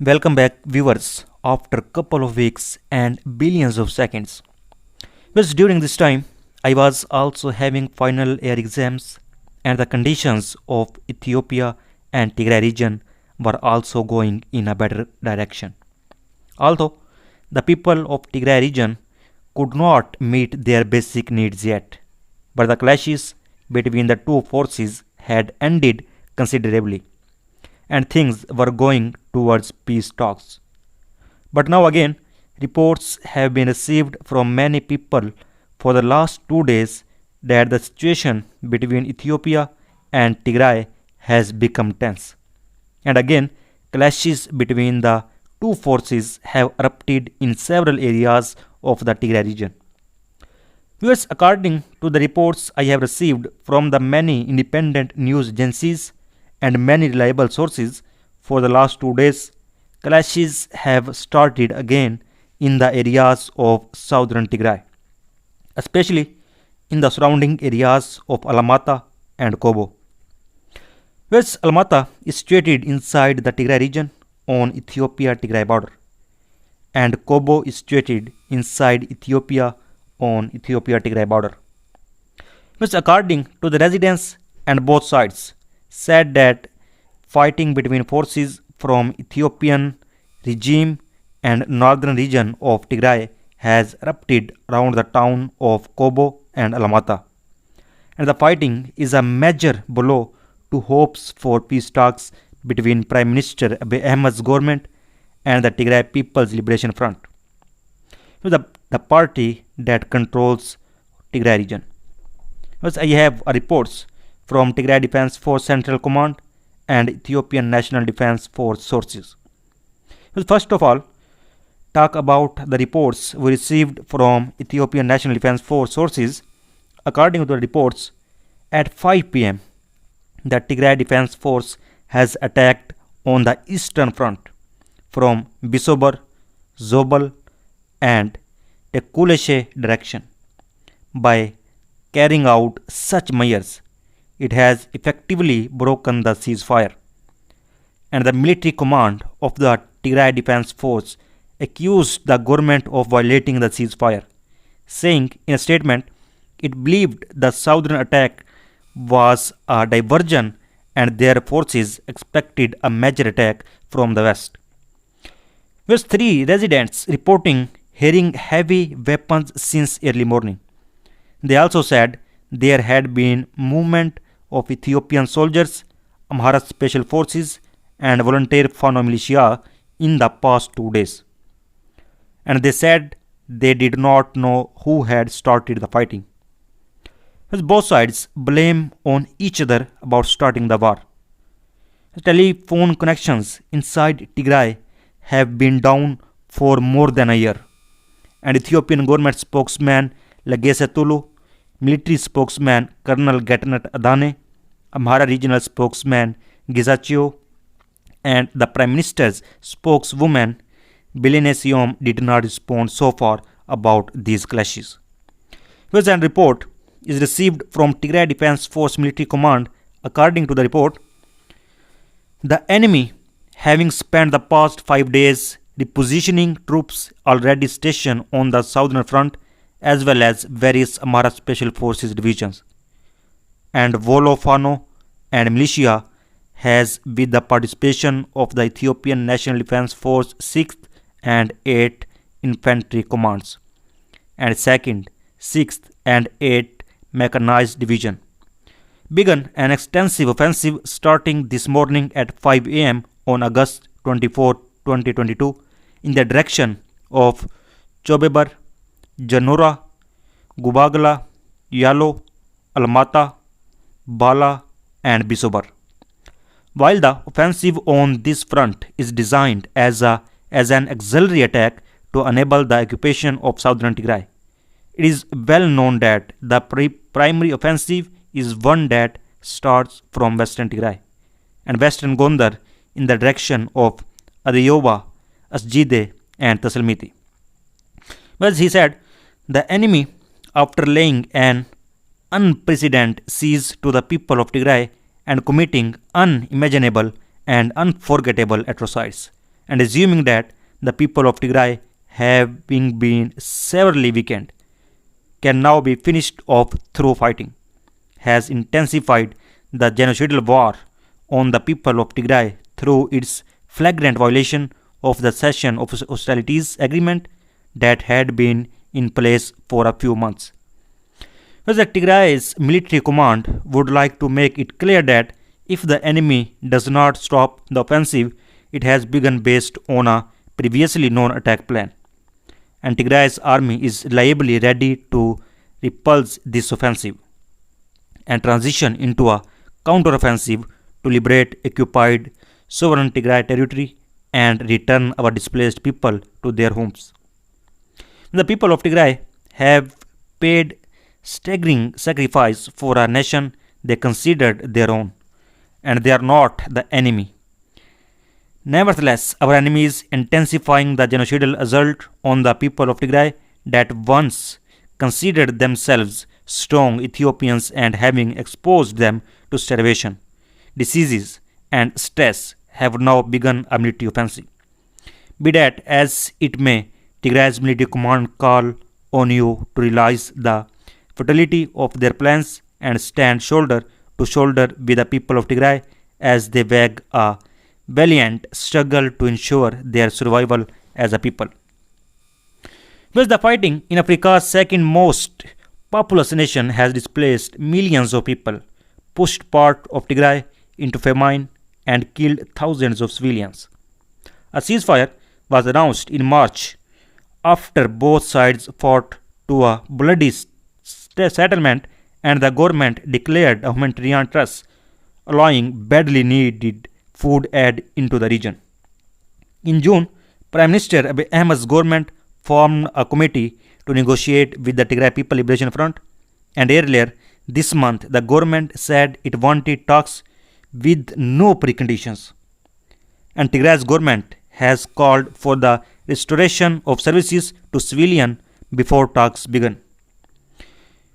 Welcome back, viewers, after couple of weeks and billions of seconds. Because during this time, I was also having final year exams, and the conditions of Ethiopia and Tigray region were also going in a better direction. Although the people of Tigray region could not meet their basic needs yet, but the clashes between the two forces had ended considerably, and things were going towards peace talks. But now again, reports have been received from many people for the last 2 days that the situation between Ethiopia and Tigray has become tense. And again, clashes between the two forces have erupted in several areas of the Tigray region. Viewers, according to the reports I have received from the many independent news agencies and many reliable sources for the last 2 days, clashes have started again in the areas of southern Tigray, especially in the surrounding areas of Alamata and Kobo. Whereas Alamata is situated inside the Tigray region on Ethiopia Tigray border, and Kobo is situated inside Ethiopia on Ethiopia Tigray border. Which, according to the residents and both sides, said that fighting between forces from Ethiopian regime and northern region of Tigray has erupted around the town of Kobo and Alamata, and the fighting is a major blow to hopes for peace talks between Prime Minister Abiy Ahmed's government and the Tigray People's Liberation Front, the party that controls Tigray region. Thus, I have reports from Tigray Defense Force Central Command and Ethiopian National Defense Force sources. First of all, talk about the reports we received from Ethiopian National Defense Force sources. According to the reports, at 5 pm, the Tigray Defense Force has attacked on the eastern front from Bisobar, Zobel, and Tekuleshe direction. By carrying out such measures, it has effectively broken the ceasefire, and the military command of the Tigray Defense Force accused the government of violating the ceasefire, saying in a statement it believed the southern attack was a diversion and their forces expected a major attack from the west. With 3 residents reporting hearing heavy weapons since early morning. They also said there had been movement of Ethiopian soldiers, Amhara special forces, and volunteer Fano militia in the past 2 days. And they said they did not know who had started the fighting. With both sides blame on each other about starting the war. Telephone connections inside Tigray have been down for more than a year, and Ethiopian government spokesman Legesse Tulu, military spokesman Colonel Getnet Adane, Amhara regional spokesman Gizaccio, and the Prime Minister's spokeswoman Bilene Siom did not respond so far about these clashes. Here's a report is received from Tigray Defense Force Military Command. According to the report, the enemy, having spent the past 5 days repositioning troops already stationed on the southern front, as well as various Amhara Special Forces divisions, and Volo Fano and militia, has, with the participation of the Ethiopian National Defense Force 6th and 8th Infantry Commands, and 2nd, 6th and 8th Mechanized Division, begun an extensive offensive starting this morning at 5 am on August 24, 2022, in the direction of Chobebar, Janora, Gubagla, Yalo, Almata, Bala, and Bisobar. While the offensive on this front is designed as an auxiliary attack to enable the occupation of southern Tigray, it is well known that the primary offensive is one that starts from western Tigray and western Gondar in the direction of Adeyoba, Asjide, and Tasalmiti. As he said, the enemy, after laying an unprecedented siege to the people of Tigray and committing unimaginable and unforgettable atrocities, and assuming that the people of Tigray, having been severely weakened, can now be finished off through fighting, has intensified the genocidal war on the people of Tigray through its flagrant violation of the cessation of hostilities agreement that had been in place for a few months. Whereas the Tigray's military command would like to make it clear that if the enemy does not stop the offensive, it has begun based on a previously known attack plan, and Tigray's army is reliably ready to repulse this offensive and transition into a counteroffensive to liberate occupied sovereign Tigray territory and return our displaced people to their homes. The people of Tigray have paid staggering sacrifice for a nation they considered their own, and they are not the enemy. Nevertheless, our enemy is intensifying the genocidal assault on the people of Tigray that once considered themselves strong Ethiopians, and having exposed them to starvation, diseases, and stress, have now begun a military offensive. Be that as it may, Tigray's military command call on you to realize the futility of their plans and stand shoulder to shoulder with the people of Tigray as they wage a valiant struggle to ensure their survival as a people. Whereas the fighting in Africa's second most populous nation has displaced millions of people, pushed part of Tigray into famine, and killed thousands of civilians. A ceasefire was announced in March after both sides fought to a bloody settlement, and the government declared a humanitarian truce, allowing badly needed food aid into the region. In June, Prime Minister Abiy Ahmed's government formed a committee to negotiate with the Tigray People Liberation Front, and earlier this month the government said it wanted talks with no preconditions. And Tigray's government has called for the restoration of services to civilians before talks begin.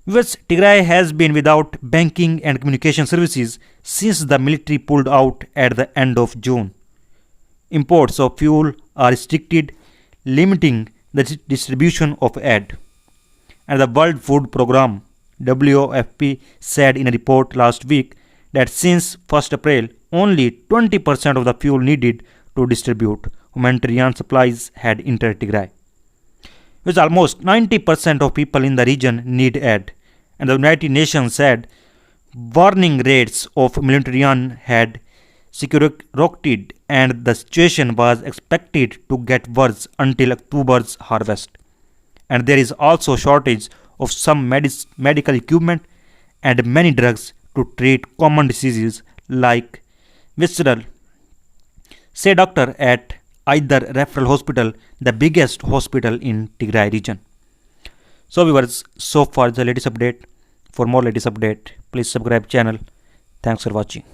US Tigray has been without banking and communication services since the military pulled out at the end of June. Imports of fuel are restricted, limiting the distribution of aid. And the World Food Programme WFP said in a report last week that since 1st April, only 20% of the fuel needed to distribute humanitarian supplies had entered Tigray. With almost 90% of people in the region need aid, and the United Nations said warning rates of humanitarian had skyrocketed, and the situation was expected to get worse until October's harvest. And there is also shortage of some medical equipment and many drugs to treat common diseases like visceral. Say doctor at Either Referral Hospital, the biggest hospital in Tigray region. So viewers, so far the latest update. For more latest update, please subscribe channel. Thanks for watching.